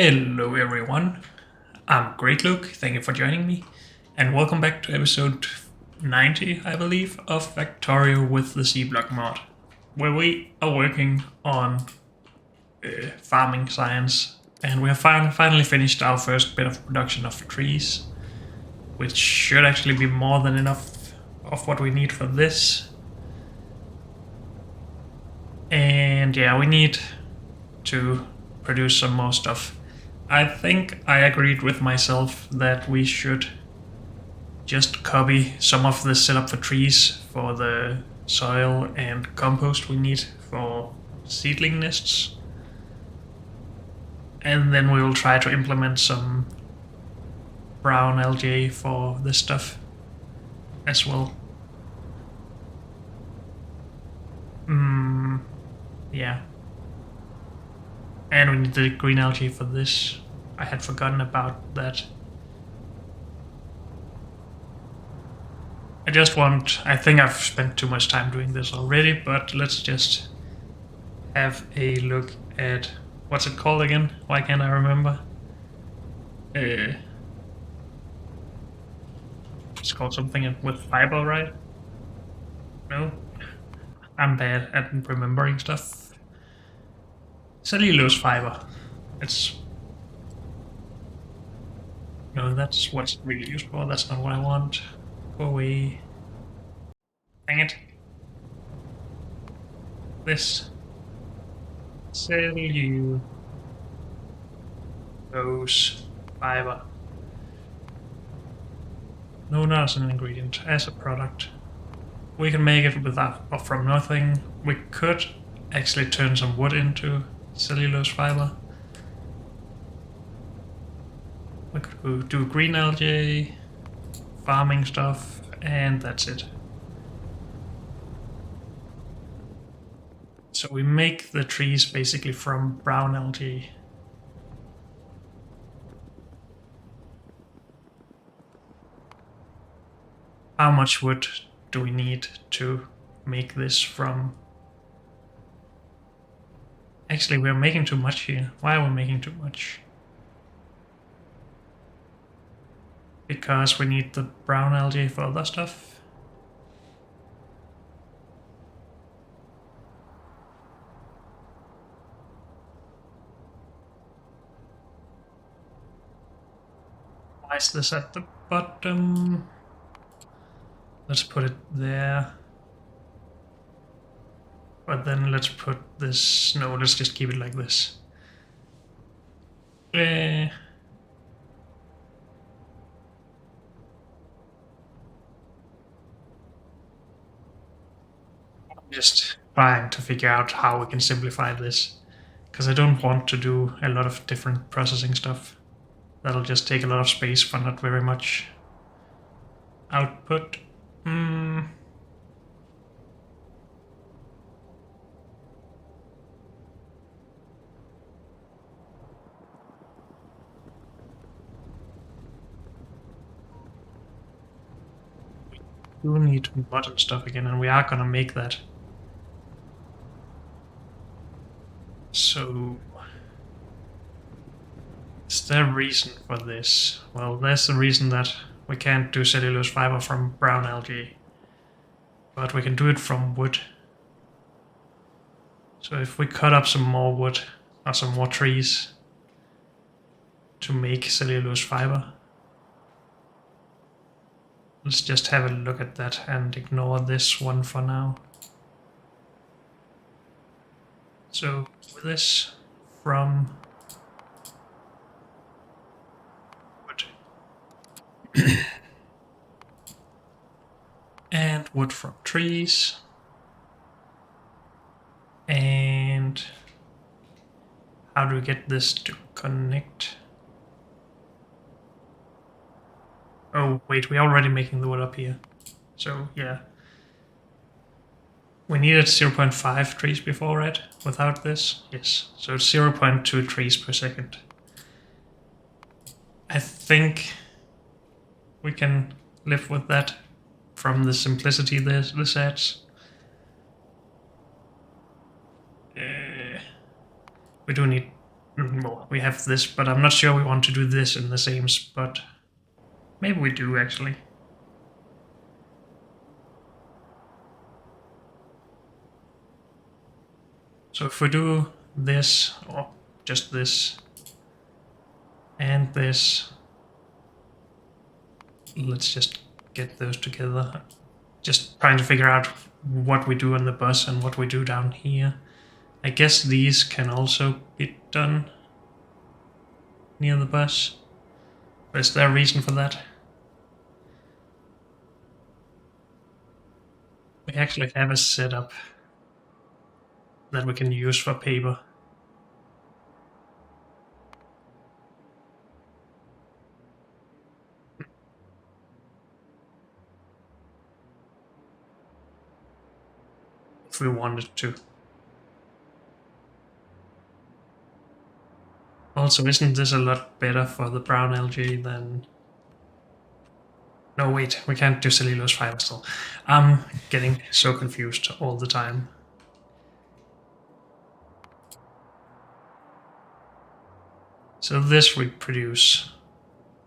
Hello everyone, I'm Great Luke, thank you for joining me, and welcome back to episode 90, I believe, of Factorio with the C-Block mod, where we are working on farming science, and we have finally finished our first bit of production of trees, which should actually be more than enough of what we need for this. And yeah, we need to produce some more stuff. I think I agreed with myself that we should just copy some of the setup for trees for the soil and compost we need for seedling nests. And then we will try to implement some brown algae for this stuff as well. Yeah. And we need the green algae for this. I had forgotten about that. I think I've spent too much time doing this already, but let's just have a look at, what's it called again? Why can't I remember? It's called something with fiber, right? No? I'm bad at remembering stuff. Cellulose fiber. No, that's what's really used for. That's not what I want. Go away. Dang it. This. Cellulose fiber. No, not as an ingredient, as a product. We can make it without or from nothing. We could actually turn some wood into cellulose fiber. We could do green algae, farming stuff, and that's it. So we make the trees basically from brown algae. How much wood do we need to make this from? Actually, we're making too much here. Why are we making too much? Because we need the brown algae for other stuff. Why is this at the bottom? Let's put it there. But then let's put this... No, let's just keep it like this. Just trying to figure out how we can simplify this, because I don't want to do a lot of different processing stuff. That'll just take a lot of space for not very much output. We will need button stuff again, and we are gonna make that. So, is there a reason for this? Well, there's the reason that we can't do cellulose fiber from brown algae, but we can do it from wood. So if we cut up some more wood, or some more trees, to make cellulose fiber, let's just have a look at that and ignore this one for now. So with this from wood and wood from trees, and how do we get this to connect? Oh wait, we're already making the wood up here. So yeah. We needed 0.5 trees before, right? Without this? Yes. So it's 0.2 trees per second. I think we can live with that from the simplicity this adds. We do need Well, we have this, but I'm not sure we want to do this in the same spot. Maybe we do, actually. So if we do this, or just this, and this, let's just get those together. Just trying to figure out what we do on the bus and what we do down here. I guess these can also be done near the bus. But is there a reason for that? We actually have a setup that we can use for paper. If we wanted to. Also, isn't this a lot better for the brown algae than... No, wait, we can't do cellulose fiber still. I'm getting so confused all the time. So this we produce.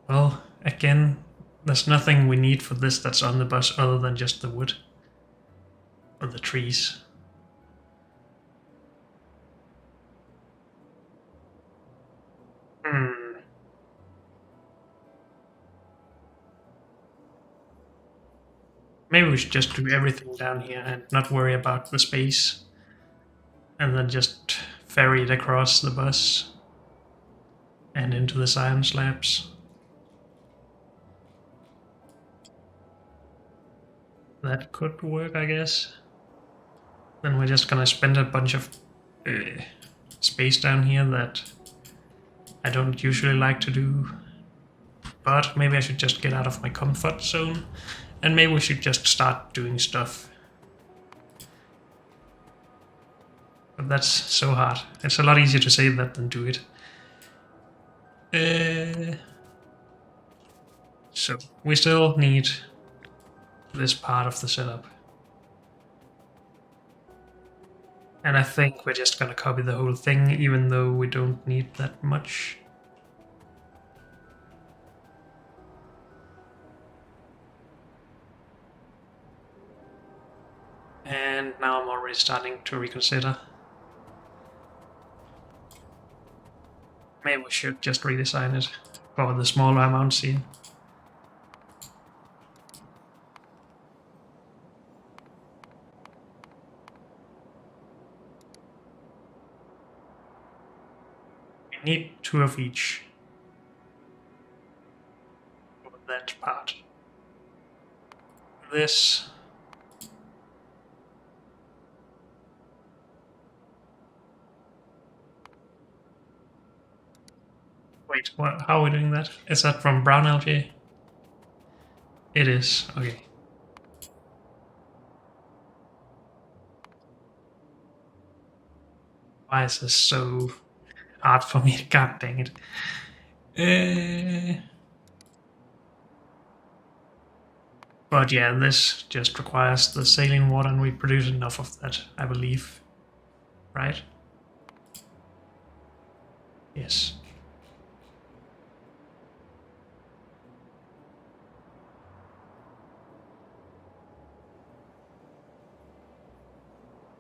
Well, again, there's nothing we need for this that's on the bus other than just the wood. Or the trees. Hmm. Maybe we should just do everything down here and not worry about the space. And then just ferry it across the bus and into the science labs. That could work, I guess. Then we're just gonna spend a bunch of space down here that I don't usually like to do. But maybe I should just get out of my comfort zone. And maybe we should just start doing stuff. But that's so hard. It's a lot easier to say that than do it. So we still need this part of the setup. And I think we're just gonna copy the whole thing, even though we don't need that much. And now I'm already starting to reconsider. Maybe we should just redesign it for the smaller amounts here. We need 2 of each for that part. This. Wait, what, how are we doing that? Is that from brown algae? It is, okay. Why is this so hard for me? God dang it. But yeah, this just requires the saline water, and we produce enough of that, I believe. Right? Yes.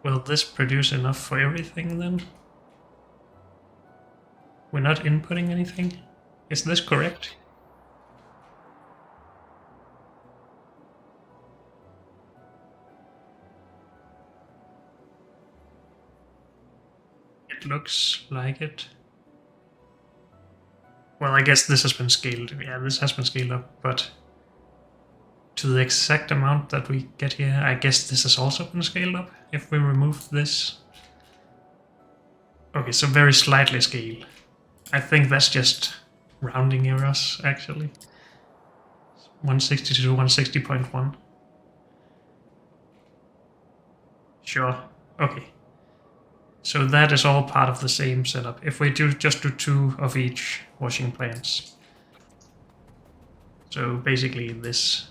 Will this produce enough for everything then? We're not inputting anything? Is this correct? It looks like it. Well, I guess this has been scaled. Yeah, this has been scaled up, but to the exact amount that we get here, I guess this has also been scaled up if we remove this. Okay, so very slightly scaled. I think that's just rounding errors, actually. 160 to 160.1. Sure. Okay. So that is all part of the same setup. If we just do 2 of each washing plants. So basically this.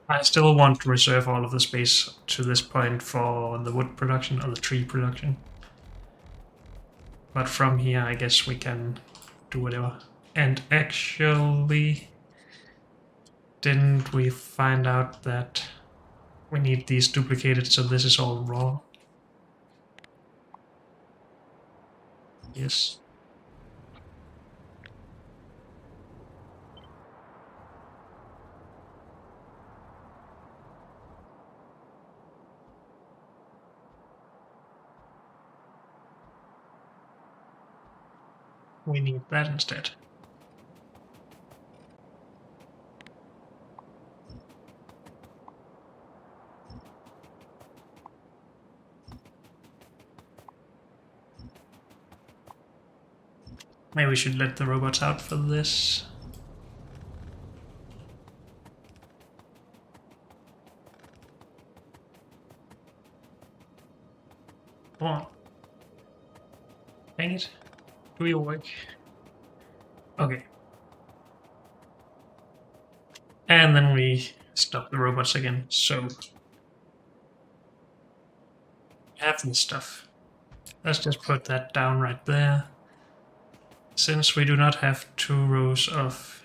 I still want to reserve all of the space to this point for the wood production or the tree production. But from here, I guess we can do whatever. And actually, didn't we find out that we need these duplicated, so this is all wrong? Yes. We need that instead. Maybe we should let the robots out for this. Come on. Dang it. Do your work. Okay. And then we stop the robots again, so we have this stuff. Let's just put that down right there. Since we do not have 2 rows of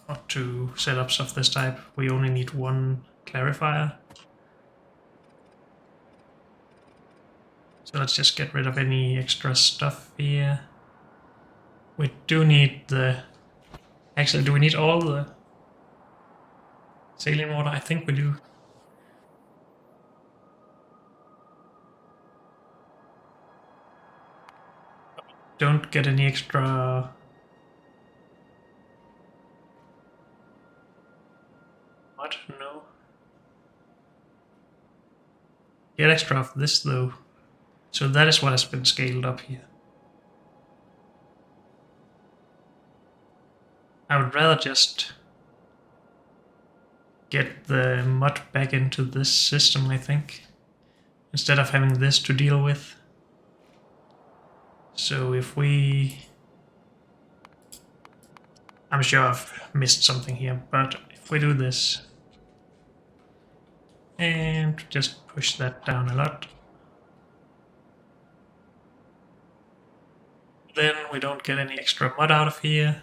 or 2 setups of this type, we only need 1 clarifier. So let's just get rid of any extra stuff here. We do need the... Actually, do we need all the saline water? I think we do. Don't get any extra... What? No. Get extra of this though. So that is what has been scaled up here. I would rather just get the mud back into this system, I think, instead of having this to deal with. So if we... I'm sure I've missed something here, but if we do this and just push that down a lot, then we don't get any extra mud out of here,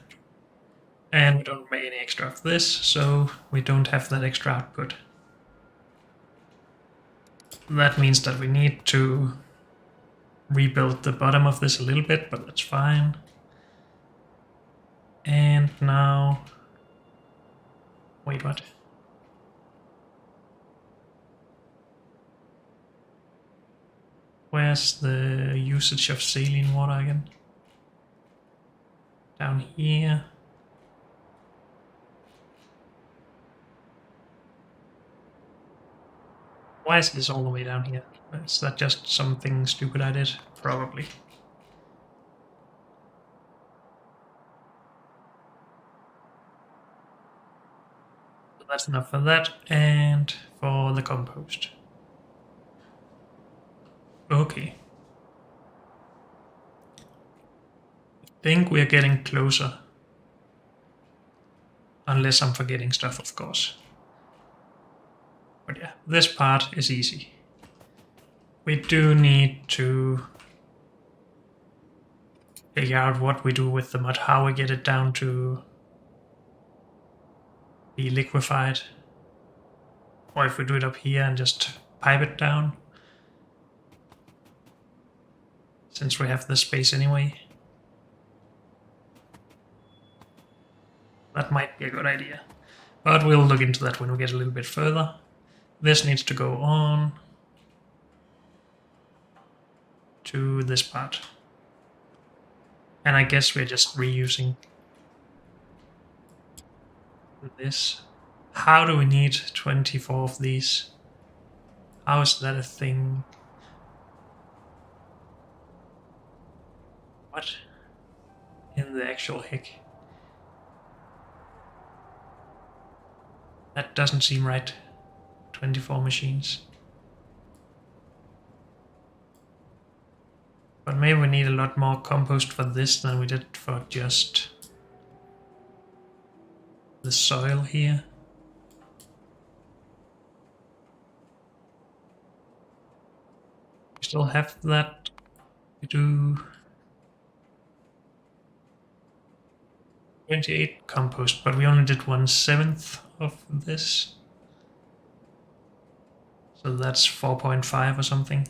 and we don't make any extra of this, so we don't have that extra output. That means that we need to rebuild the bottom of this a little bit, but that's fine. And now... Wait, what? Where's the usage of saline water again? Down here. Why is this all the way down here? Is that just something stupid I did? Probably. So that's enough for that, and for the compost. Okay. I think we are getting closer. Unless I'm forgetting stuff, of course. But yeah, this part is easy. We do need to figure out what we do with the mud, how we get it down to be liquefied. Or if we do it up here and just pipe it down. Since we have the space anyway. That might be a good idea. But we'll look into that when we get a little bit further. This needs to go on to this part. And I guess we're just reusing this. How do we need 24 of these? How is that a thing? What? In the actual heck? That doesn't seem right. 24 machines. But maybe we need a lot more compost for this than we did for just the soil here. well have that. We do 28 compost, but we only did 1/7 of this. So that's 4.5 or something,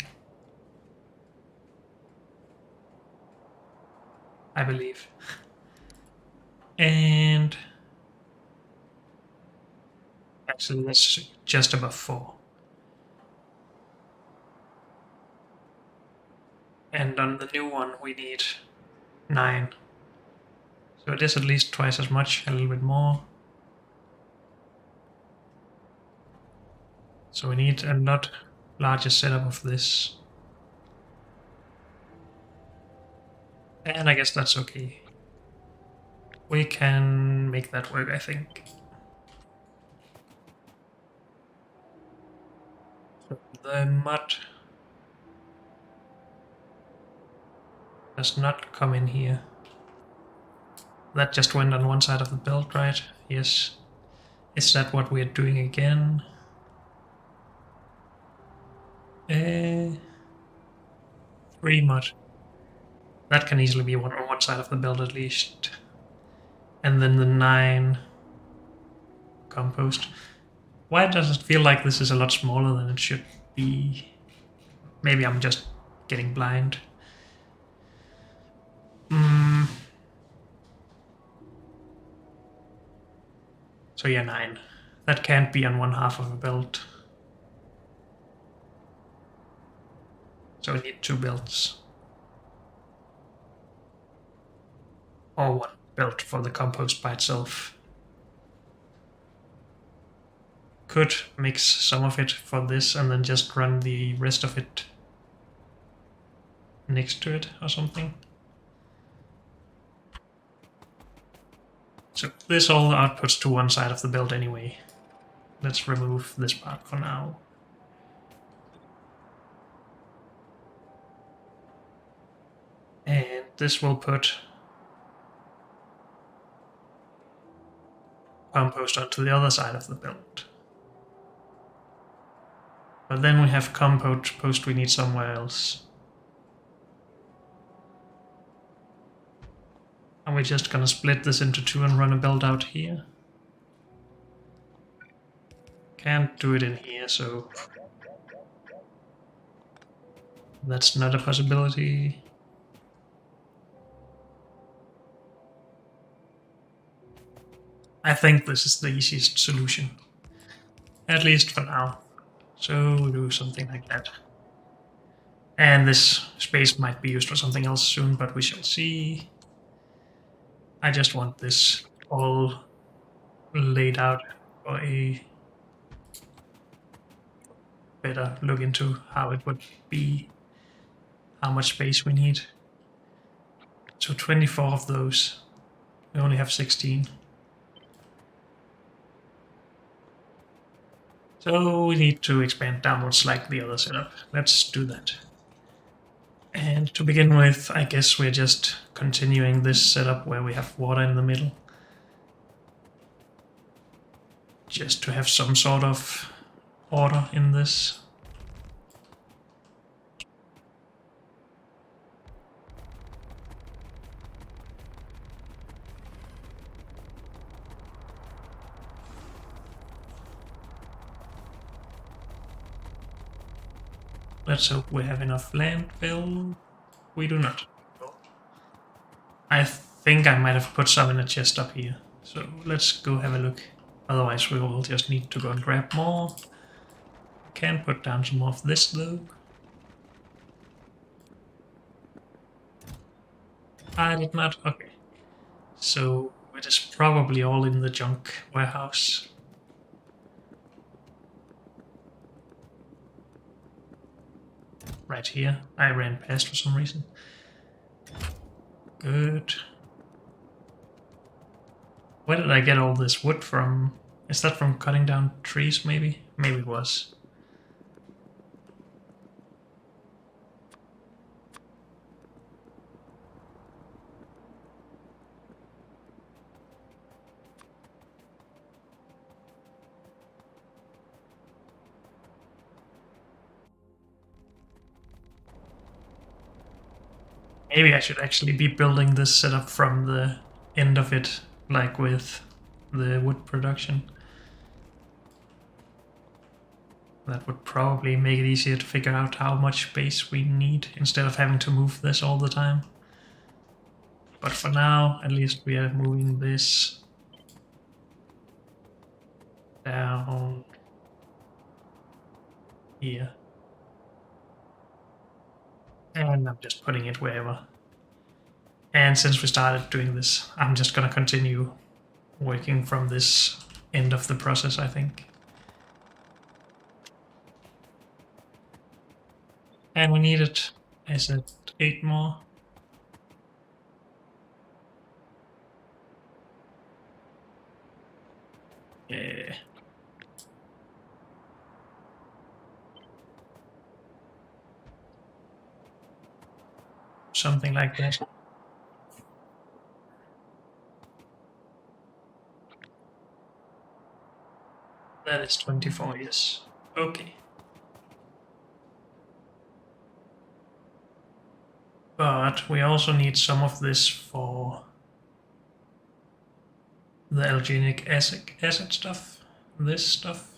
I believe. And actually, that's just above 4. And on the new one, we need 9. So it is at least twice as much, a little bit more. So we need a lot larger setup of this. And I guess that's okay. We can make that work, I think. So the mud does not come in here. That just went on one side of the belt, right? Yes. Is that what we're doing again? 3 mud. That can easily be on one side of the belt at least. And then the 9 compost. Why does it feel like this is a lot smaller than it should be? Maybe I'm just getting blind. So yeah, 9. That can't be on one half of a belt. So we need 2 belts. Or 1 belt for the compost by itself. Could mix some of it for this and then just run the rest of it next to it or something. So this all outputs to one side of the belt anyway. Let's remove this part for now. And this will put compost onto the other side of the belt. But then we have compost we need somewhere else. And we're just gonna split this into 2 and run a belt out here. Can't do it in here, so that's not a possibility. I think this is the easiest solution. At least for now. So we'll do something like that. And this space might be used for something else soon, but we shall see. I just want this all laid out for a better look into how it would be, how much space we need. So 24 of those. We only have 16. So we need to expand downwards like the other setup. Let's do that. And to begin with, I guess we're just continuing this setup where we have water in the middle. Just to have some sort of order in this. Let's hope we have enough landfill. We do not. I think I might have put some in a chest up here. So let's go have a look. Otherwise we will just need to go and grab more. Can put down some more of this though. I did not. Okay. So it is probably all in the junk warehouse. Right here. I ran past for some reason. Good. Where did I get all this wood from? Is that from cutting down trees, maybe? Maybe it was. Maybe I should actually be building this setup from the end of it, like with the wood production. That would probably make it easier to figure out how much space we need instead of having to move this all the time. But for now, at least we are moving this down here. And I'm just putting it wherever. And since we started doing this, I'm just gonna continue working from this end of the process, I think. And we needed, is it 8 more? Yeah. Something like that. That is 24, yes. Okay. But we also need some of this for the alginic acid stuff. This stuff.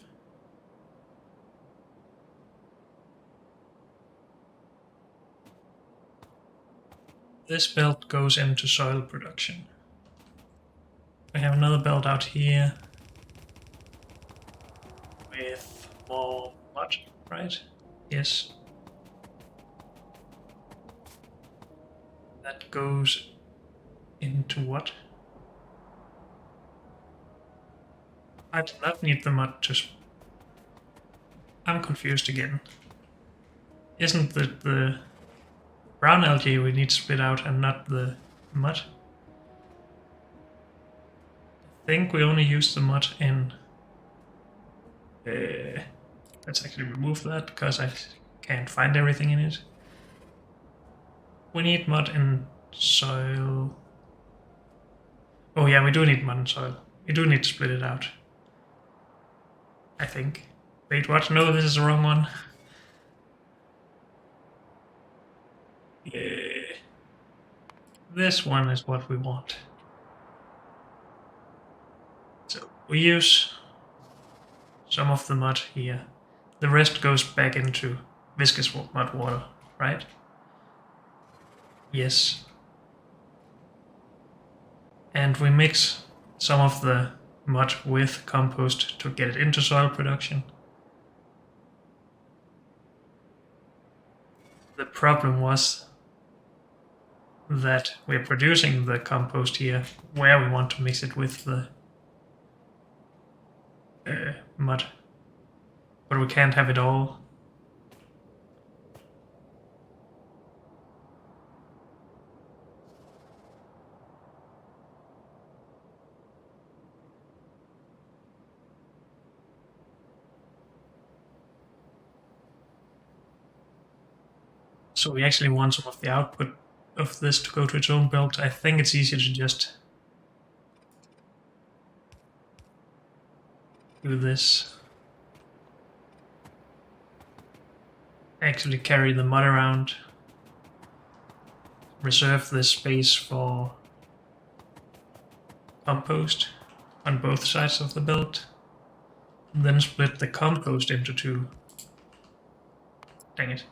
This belt goes into soil production. We have another belt out here with more mud, right? Yes. That goes into what? I do not need the mud to... I'm confused again. Isn't the brown algae we need to spit out and not the mud? I think we only use the mud in... let's actually remove that because I can't find everything in it. We need mud in soil. Oh yeah, we do need mud in soil. We do need to split it out. I think. Wait, what? No, this is the wrong one. Yeah. This one is what we want. So we use some of the mud here. The rest goes back into viscous mud water, right? Yes. And we mix some of the mud with compost to get it into soil production. The problem was that we're producing the compost here where we want to mix it with the mud. But we can't have it all. So we actually want some of the output of this to go to its own belt. I think it's easier to just do this. Actually carry the mud around. Reserve this space for compost on both sides of the belt. And then split the compost into two. Dang it.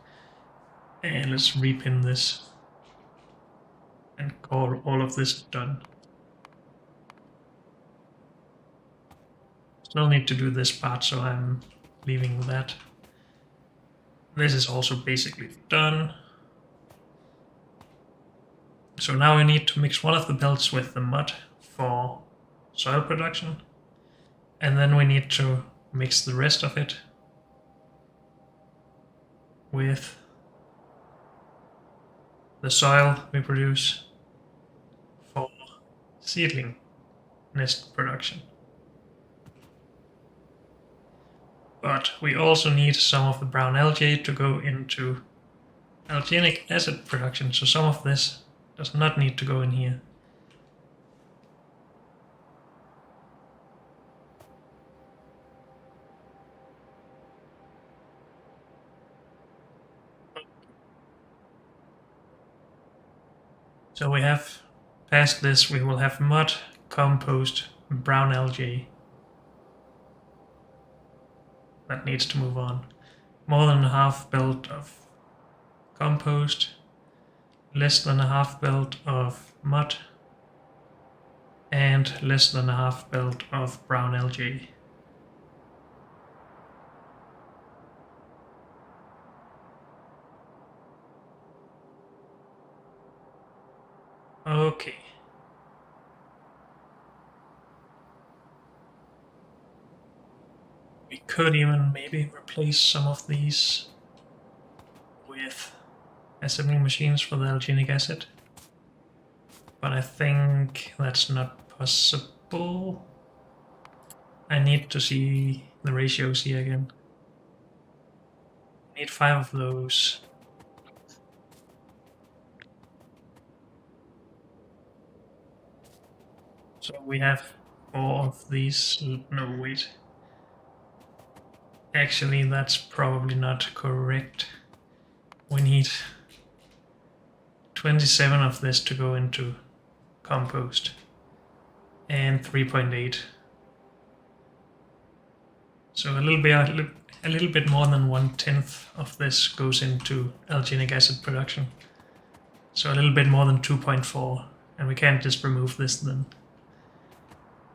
And let's repin this. And call all of this done. Still need to do this part, so I'm leaving that. This is also basically done. So now we need to mix one of the belts with the mud for soil production. And then we need to mix the rest of it with the soil we produce for seedling nest production. But we also need some of the brown algae to go into alginic acid production, so some of this does not need to go in here. So we have, past this, we will have mud, compost, brown algae. That needs to move on. More than a half build of compost, less than a half build of mud, and less than a half build of brown algae. Okay. We could even maybe replace some of these with assembling machines for the alginic acid. But I think that's not possible. I need to see the ratios here again. I need 5 of those. So we have 4 of these. No, wait. Actually, that's probably not correct. We need 27 of this to go into compost and 3.8. So a little bit more than 1/10 of this goes into alginic acid production. So a little bit more than 2.4, and we can't just remove this then.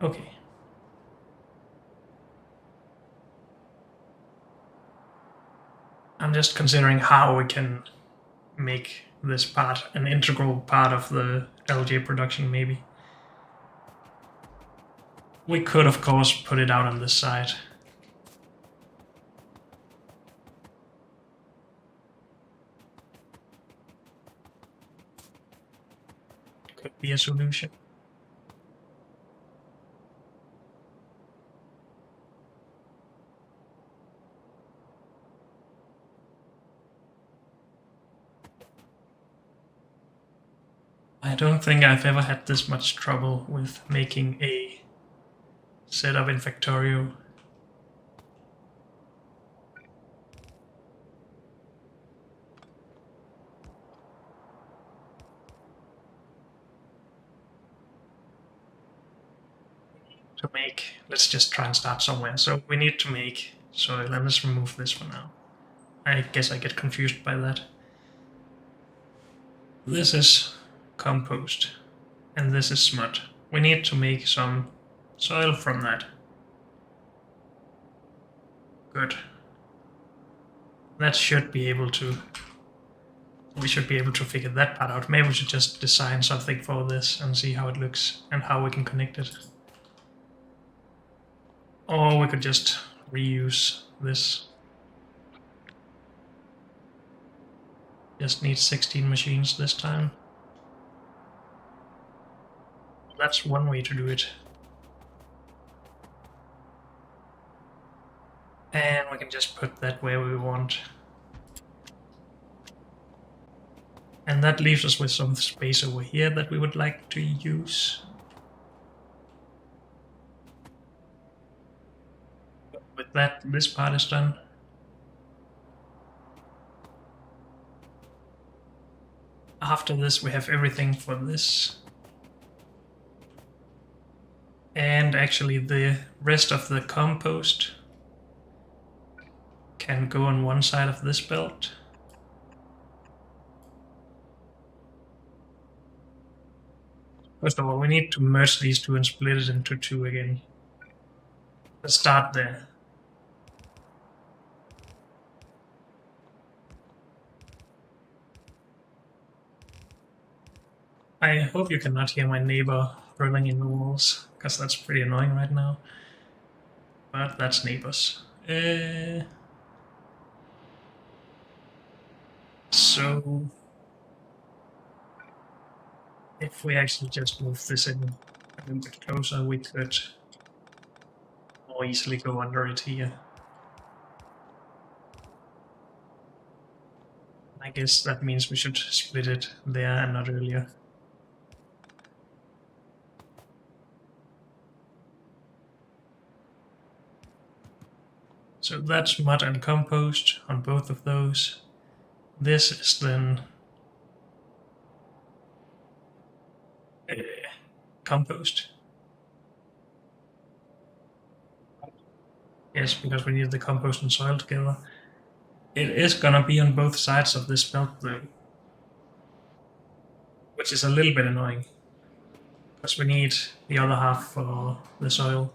Okay. I'm just considering how we can make this part an integral part of the algae production, maybe. We could, of course, put it out on this side. Could be a solution. I don't think I've ever had this much trouble with making a setup in Factorio. To make, let's just try and start somewhere. So we need to make, so let us remove this for now. I guess I get confused by that. This is compost, and this is smut. We need to make some soil from that. Good. That should be able to, we should be able to figure that part out. Maybe we should just design something for this and see how it looks and how we can connect it. Or we could just reuse this. Just need 16 machines this time. That's one way to do it. And we can just put that where we want. And that leaves us with some space over here that we would like to use. With that, this part is done. After this, we have everything for this. And actually the rest of the compost can go on one side of this belt. First of all, we need to merge these two and split it into 2 again. Let's start there. I hope you cannot hear my neighbor drilling in the walls, because that's pretty annoying right now. But that's neighbors. So if we actually just move this in a little bit closer, we could more easily go under it here. I guess that means we should split it there and not earlier. So that's mud and compost on both of those. This is then compost. Yes, because we need the compost and soil together. It is gonna be on both sides of this belt though, which is a little bit annoying. Because we need the other half for the soil.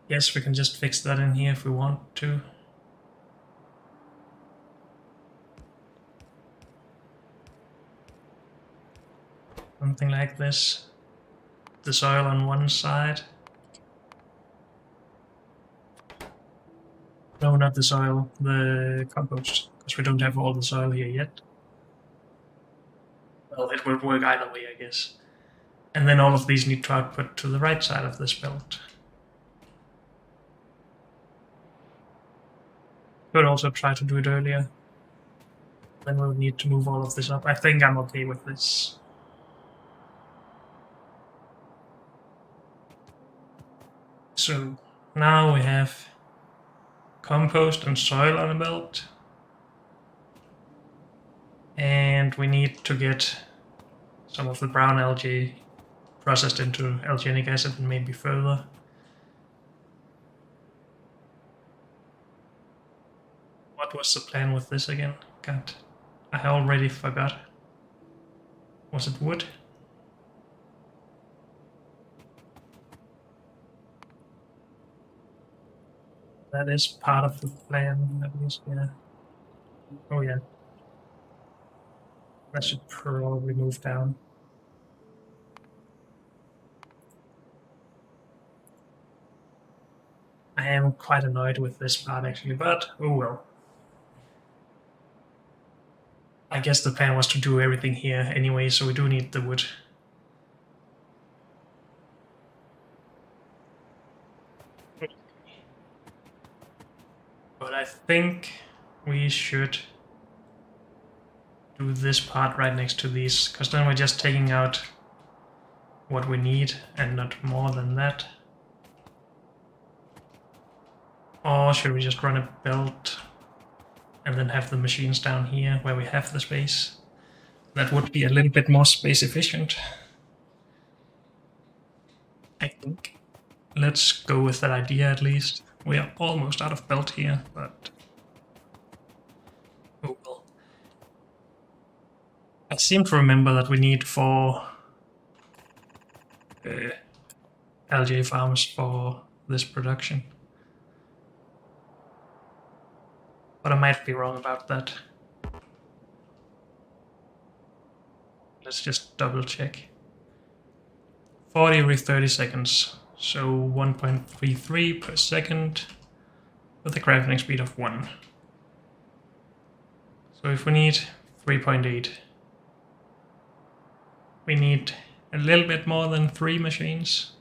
Yes, we can just fix that in here if we want to. Something like this. The soil on one side. No, not the soil, the compost, because we don't have all the soil here yet. Well, it will work either way, I guess. And then all of these need to output to the right side of this belt. Could also try to do it earlier. Then we'll need to move all of this up. I think I'm okay with this. So now we have compost and soil on a belt. And we need to get some of the brown algae processed into alginic acid and maybe further. What was the plan with this again? God, I already forgot. Was it wood? That is part of the plan, at least, yeah. Oh yeah. That should probably move down. I am quite annoyed with this part actually, but oh well. I guess the plan was to do everything here anyway, so we do need the wood. But I think we should do this part right next to these, because then we're just taking out what we need and not more than that. Or should we just run a belt and then have the machines down here where we have the space? That would be a little bit more space efficient, I think. Let's go with that idea at least. We are almost out of belt here, but oh well. I seem to remember that we need 4 algae farms for this production. But I might be wrong about that. Let's just double check. 40 every 30 seconds, so 1.33 per second with a crafting speed of 1. So if we need 3.8, we need a little bit more than 3 machines.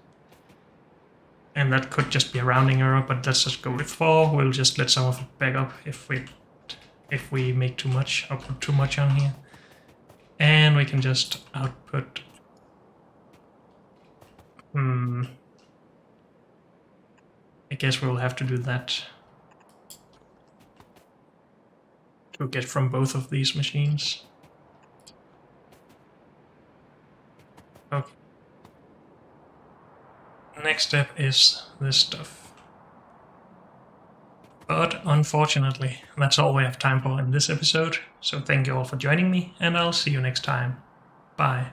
And that could just be a rounding error, but let's just go with 4. We'll just let some of it back up if we make too much or put too much on here. And we can just output. I guess we'll have to do that to get from both of these machines. Okay. Next step is this stuff. But unfortunately, that's all we have time for in this episode, so thank you all for joining me, and I'll see you next time. Bye.